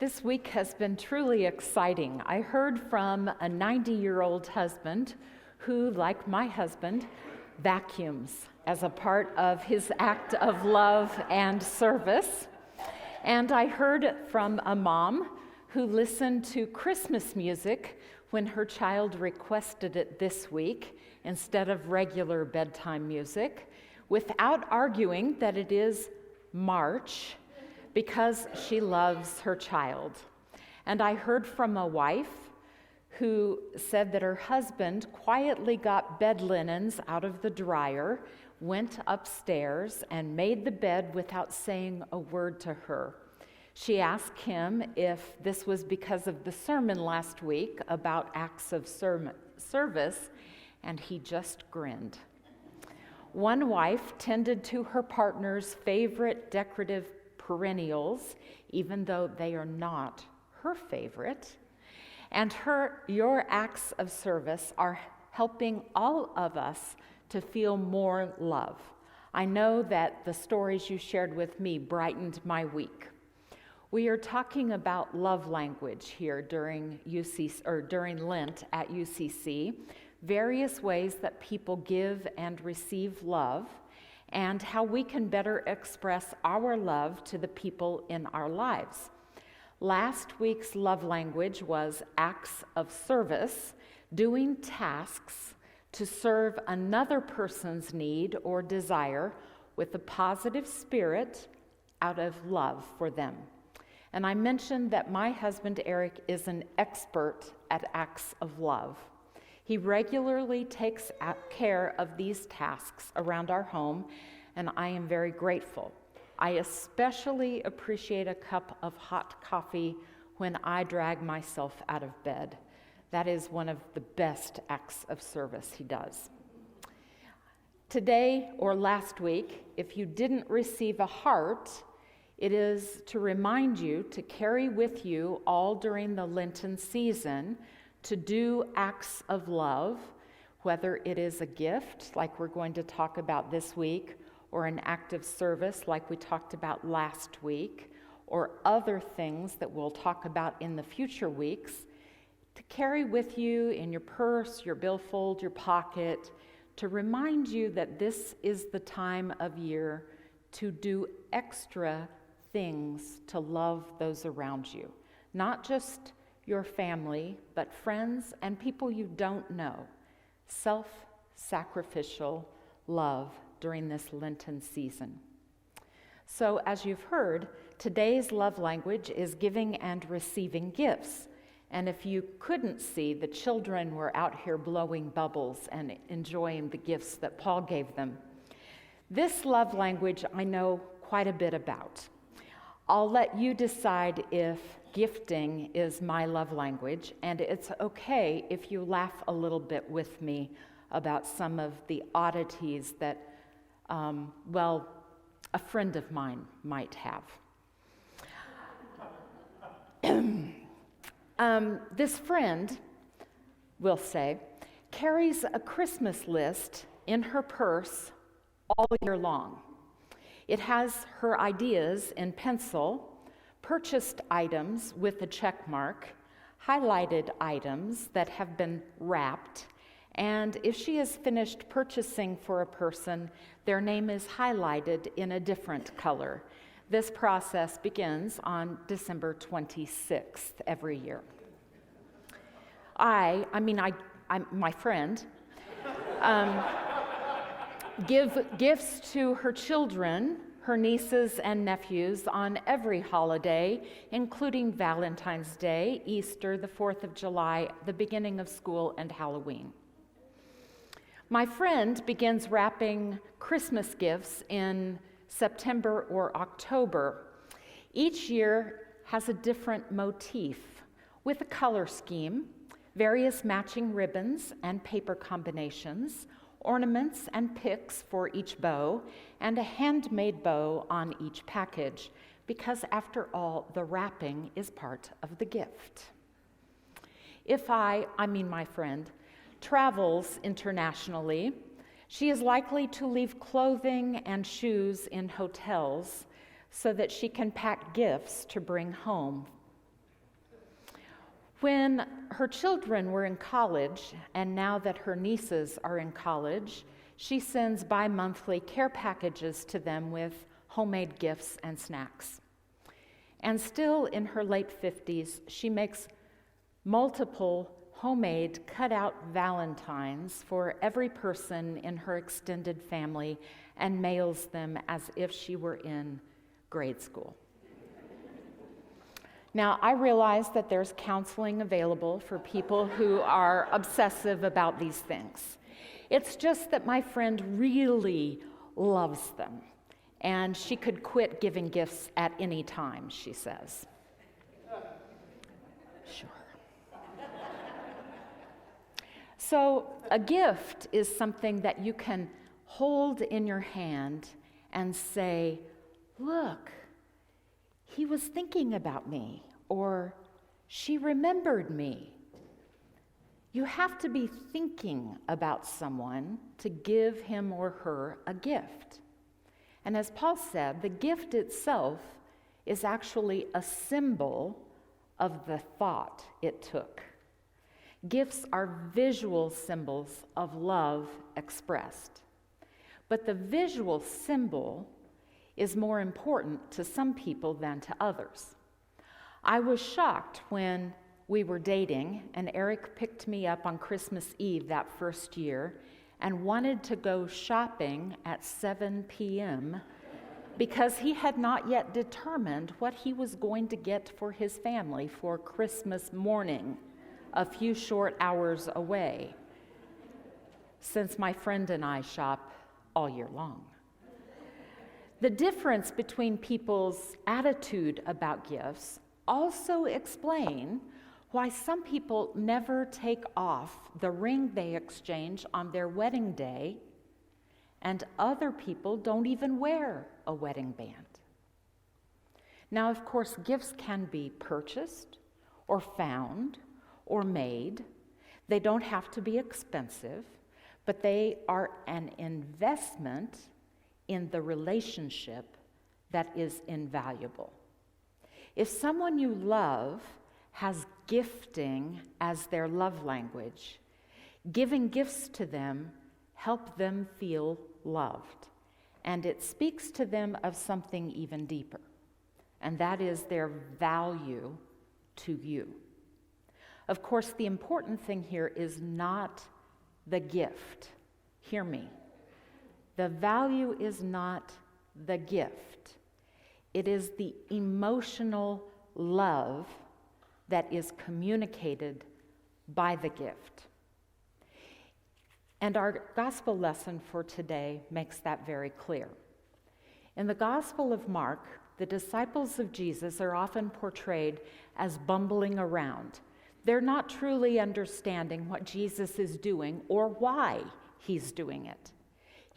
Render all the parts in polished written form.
This week has been truly exciting. I heard from a 90-year-old husband who, like my husband, vacuums as a part of his act of love and service. And I heard from a mom who listened to Christmas music when her child requested it this week instead of regular bedtime music, without arguing that it is March, because she loves her child. And I heard from a wife who said that her husband quietly got bed linens out of the dryer, went upstairs, and made the bed without saying a word to her. She asked him if this was because of the sermon last week about acts of service, and he just grinned. One wife tended to her partner's favorite decorative perennials, even though they are not her favorite. And your acts of service are helping all of us to feel more love. I know that the stories you shared with me brightened my week. We are talking about love language here during Lent at UCC, various ways that people give and receive love, and how we can better express our love to the people in our lives. Last week's love language was acts of service, doing tasks to serve another person's need or desire with a positive spirit out of love for them. And I mentioned that my husband, Eric, is an expert at acts of love. He regularly takes care of these tasks around our home, and I am very grateful. I especially appreciate a cup of hot coffee when I drag myself out of bed. That is one of the best acts of service he does. Today or last week, if you didn't receive a heart, it is to remind you to carry with you all during the Lenten season to do acts of love, whether it is a gift, like we're going to talk about this week, or an act of service, like we talked about last week, or other things that we'll talk about in the future weeks, to carry with you in your purse, your billfold, your pocket, to remind you that this is the time of year to do extra things to love those around you, not just your family, but friends and people you don't know. Self-sacrificial love during this Lenten season. So, as you've heard, today's love language is giving and receiving gifts. And if you couldn't see, the children were out here blowing bubbles and enjoying the gifts that Paul gave them. This love language I know quite a bit about. I'll let you decide if gifting is my love language, and it's okay if you laugh a little bit with me about some of the oddities that, a friend of mine might have. This friend, we'll say, carries a Christmas list in her purse all year long. It has her ideas in pencil, purchased items with a check mark, highlighted items that have been wrapped, and if she has finished purchasing for a person, their name is highlighted in a different color. This process begins on December 26th every year. My friend, give gifts to her children, her nieces and nephews on every holiday, including Valentine's Day, Easter, the 4th of July, the beginning of school, and Halloween. My friend begins wrapping Christmas gifts in September or October. Each year has a different motif with a color scheme, various matching ribbons and paper combinations, ornaments and picks for each bow, and a handmade bow on each package, because after all, the wrapping is part of the gift. If my friend, travels internationally, she is likely to leave clothing and shoes in hotels so that she can pack gifts to bring home When her children were in college, and now that her nieces are in college, she sends bi-monthly care packages to them with homemade gifts and snacks. And still in her late 50s, she makes multiple homemade cut-out valentines for every person in her extended family and mails them as if she were in grade school. Now, I realize that there's counseling available for people who are obsessive about these things. It's just that my friend really loves them, and she could quit giving gifts at any time, she says. Sure. So, a gift is something that you can hold in your hand and say, look, he was thinking about me, or she remembered me. You have to be thinking about someone to give him or her a gift. And as Paul said, the gift itself is actually a symbol of the thought it took. Gifts are visual symbols of love expressed. But the visual symbol is more important to some people than to others. I was shocked when we were dating and Eric picked me up on Christmas Eve that first year and wanted to go shopping at 7 p.m. because he had not yet determined what he was going to get for his family for Christmas morning, a few short hours away, since my friend and I shop all year long. The difference between people's attitude about gifts also explain why some people never take off the ring they exchange on their wedding day, and other people don't even wear a wedding band. Now, of course, gifts can be purchased or found or made. They don't have to be expensive, but they are an investment in the relationship that is invaluable. If someone you love has gifting as their love language, giving gifts to them help them feel loved, and it speaks to them of something even deeper, and that is their value to you. Of course, the important thing here is not the gift. Hear me. The value is not the gift. It is the emotional love that is communicated by the gift. And our gospel lesson for today makes that very clear. In the Gospel of Mark, the disciples of Jesus are often portrayed as bumbling around. They're not truly understanding what Jesus is doing or why he's doing it.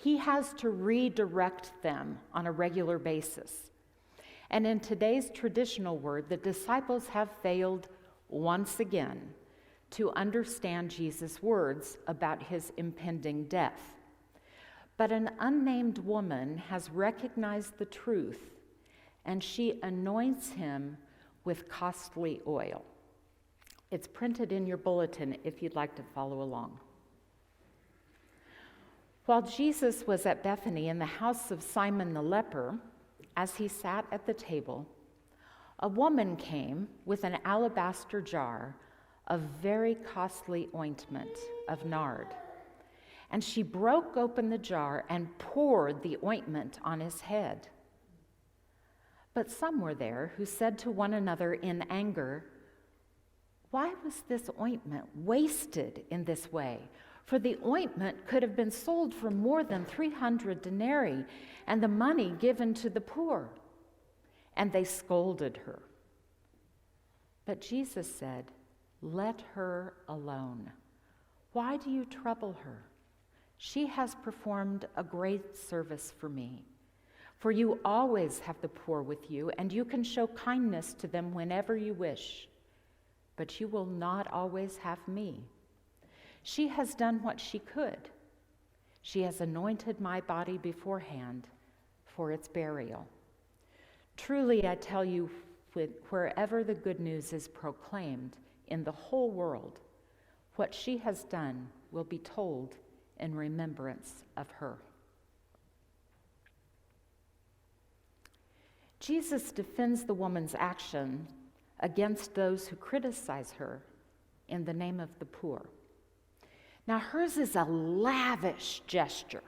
He has to redirect them on a regular basis. And in today's traditional word, the disciples have failed once again to understand Jesus' words about his impending death. But an unnamed woman has recognized the truth, and she anoints him with costly oil. It's printed in your bulletin if you'd like to follow along. While Jesus was at Bethany in the house of Simon the leper, as he sat at the table, a woman came with an alabaster jar of very costly ointment of nard. And she broke open the jar and poured the ointment on his head. But some were there who said to one another in anger, "Why was this ointment wasted in this way? For the ointment could have been sold for more than 300 denarii and the money given to the poor." And they scolded her. But Jesus said, "Let her alone. Why do you trouble her? She has performed a great service for me. For you always have the poor with you, and you can show kindness to them whenever you wish. But you will not always have me. She has done what she could. She has anointed my body beforehand for its burial. Truly, I tell you, wherever the good news is proclaimed, in the whole world, what she has done will be told in remembrance of her. Jesus defends the woman's action against those who criticize her in the name of the poor. Now, hers is a lavish gesture,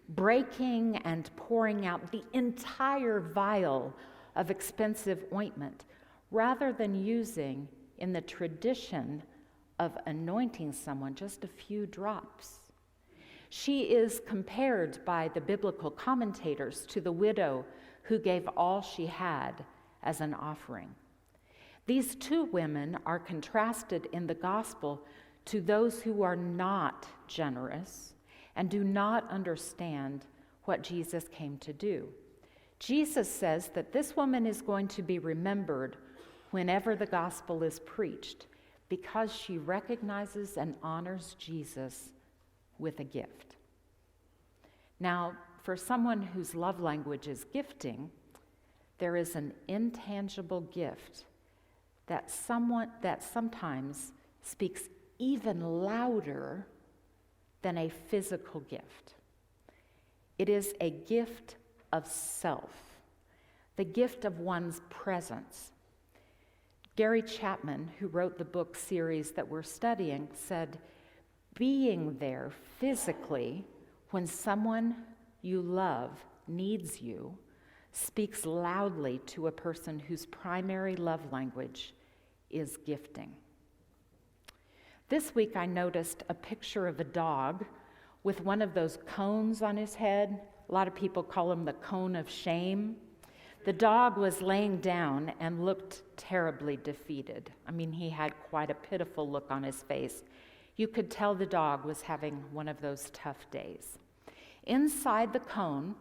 breaking and pouring out the entire vial of expensive ointment, rather than using, in the tradition of anointing someone, just a few drops. She is compared by the biblical commentators to the widow who gave all she had as an offering. These two women are contrasted in the gospel to those who are not generous and do not understand what Jesus came to do. Jesus says that this woman is going to be remembered whenever the gospel is preached because she recognizes and honors Jesus with a gift. Now, for someone whose love language is gifting, there is an intangible gift that sometimes speaks even louder than a physical gift. It is a gift of self, the gift of one's presence. Gary Chapman, who wrote the book series that we're studying, said, being there physically when someone you love needs you speaks loudly to a person whose primary love language is gifting. This week I noticed a picture of a dog with one of those cones on his head. A lot of people call him the cone of shame. The dog was laying down and looked terribly defeated. I mean, he had quite a pitiful look on his face. You could tell the dog was having one of those tough days. Inside the cone,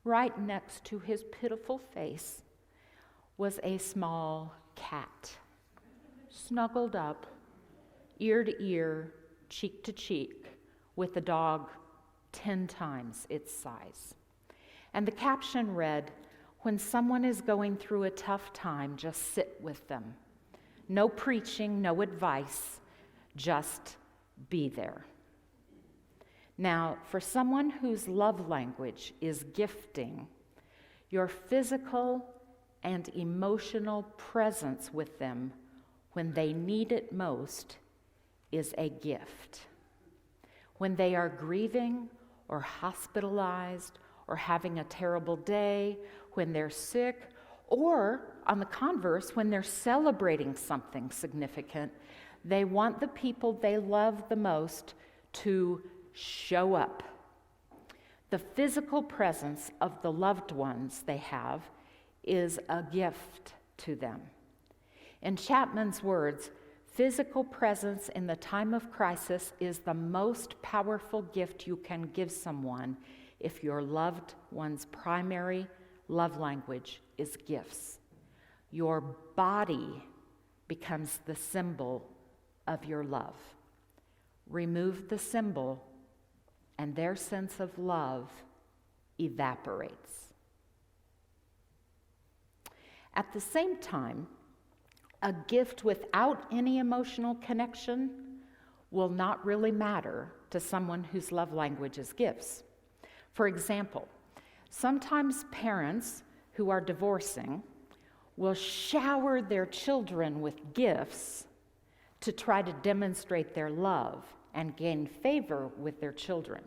right next to his pitiful face, was a small cat, snuggled up, ear to ear, cheek to cheek, with the dog 10 times its size. And the caption read, "When someone is going through a tough time, just sit with them. No preaching, no advice, just be there." Now, for someone whose love language is gifting, your physical and emotional presence with them when they need it most is a gift. When they are grieving or hospitalized or having a terrible day, when they're sick, or on the converse, when they're celebrating something significant, they want the people they love the most to show up. The physical presence of the loved ones they have is a gift to them. In Chapman's words, physical presence in the time of crisis is the most powerful gift you can give someone if your loved one's primary love language is gifts. Your body becomes the symbol of your love. Remove the symbol, and their sense of love evaporates. At the same time, a gift without any emotional connection will not really matter to someone whose love language is gifts. For example, sometimes parents who are divorcing will shower their children with gifts to try to demonstrate their love and gain favor with their children.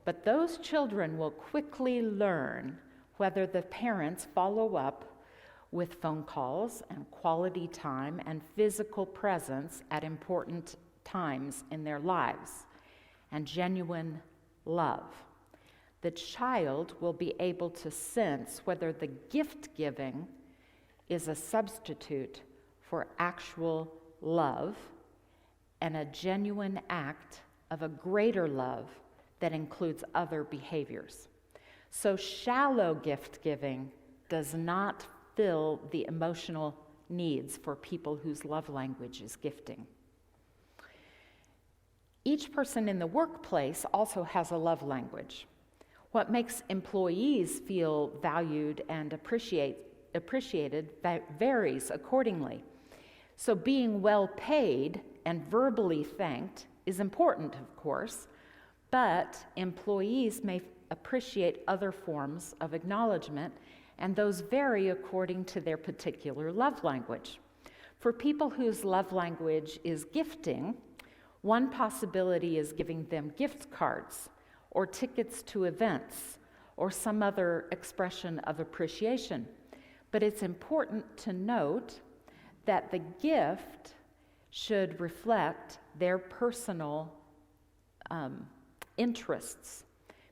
But those children will quickly learn whether the parents follow up with phone calls and quality time and physical presence at important times in their lives and genuine love. The child will be able to sense whether the gift giving is a substitute for actual love and a genuine act of a greater love that includes other behaviors. So shallow gift giving does not fill the emotional needs for people whose love language is gifting. Each person in the workplace also has a love language. What makes employees feel valued and appreciated varies accordingly. So being well paid and verbally thanked is important, of course, but employees may appreciate other forms of acknowledgement, and those vary according to their particular love language. For people whose love language is gifting, one possibility is giving them gift cards or tickets to events or some other expression of appreciation. But it's important to note that the gift should reflect their personal interests.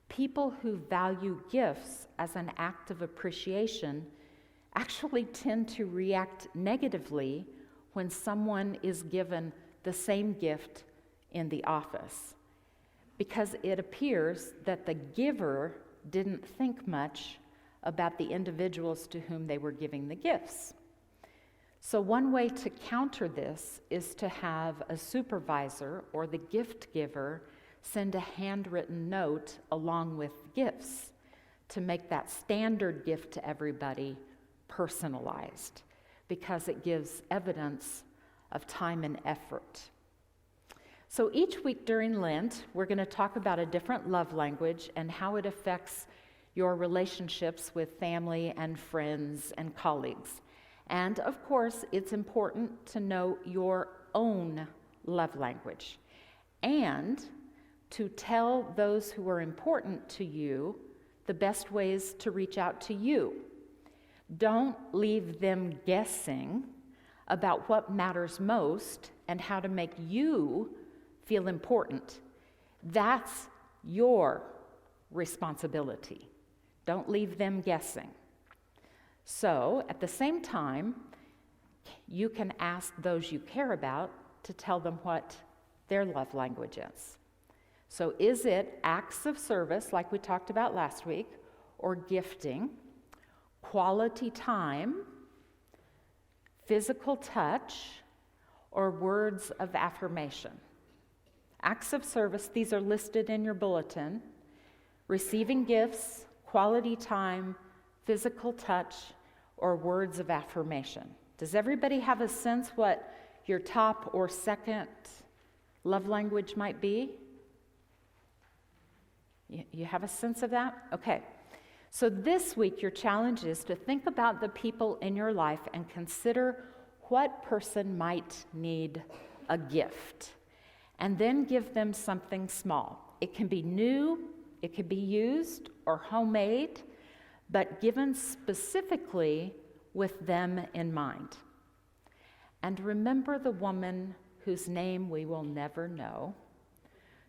People who value gifts as an act of appreciation actually tend to react negatively when someone is given the same gift in the office, because it appears that the giver didn't think much about the individuals to whom they were giving the gifts. So one way to counter this is to have a supervisor or the gift giver send a handwritten note along with gifts to make that standard gift to everybody personalized, because it gives evidence of time and effort. So each week during Lent, we're going to talk about a different love language and how it affects your relationships with family and friends and colleagues. And of course, it's important to know your own love language and to tell those who are important to you the best ways to reach out to you. Don't leave them guessing about what matters most and how to make you feel important. That's your responsibility. Don't leave them guessing. So, at the same time, you can ask those you care about to tell them what their love language is. So, is it acts of service, like we talked about last week, or gifting, quality time, physical touch, or words of affirmation? Acts of service, these are listed in your bulletin. Receiving gifts, quality time, physical touch, or words of affirmation. Does everybody have a sense what your top or second love language might be? You have a sense of that? Okay. So this week, your challenge is to think about the people in your life and consider what person might need a gift, and then give them something small. It can be new, it could be used or homemade, but given specifically with them in mind. And remember the woman whose name we will never know,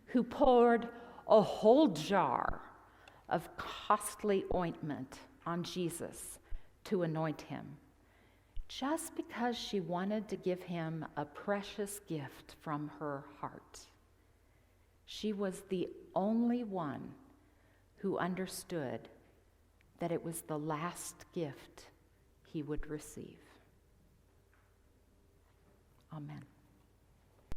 who poured a whole jar of costly ointment on Jesus to anoint him, just because she wanted to give him a precious gift from her heart. She was the only one who understood that it was the last gift he would receive. Amen.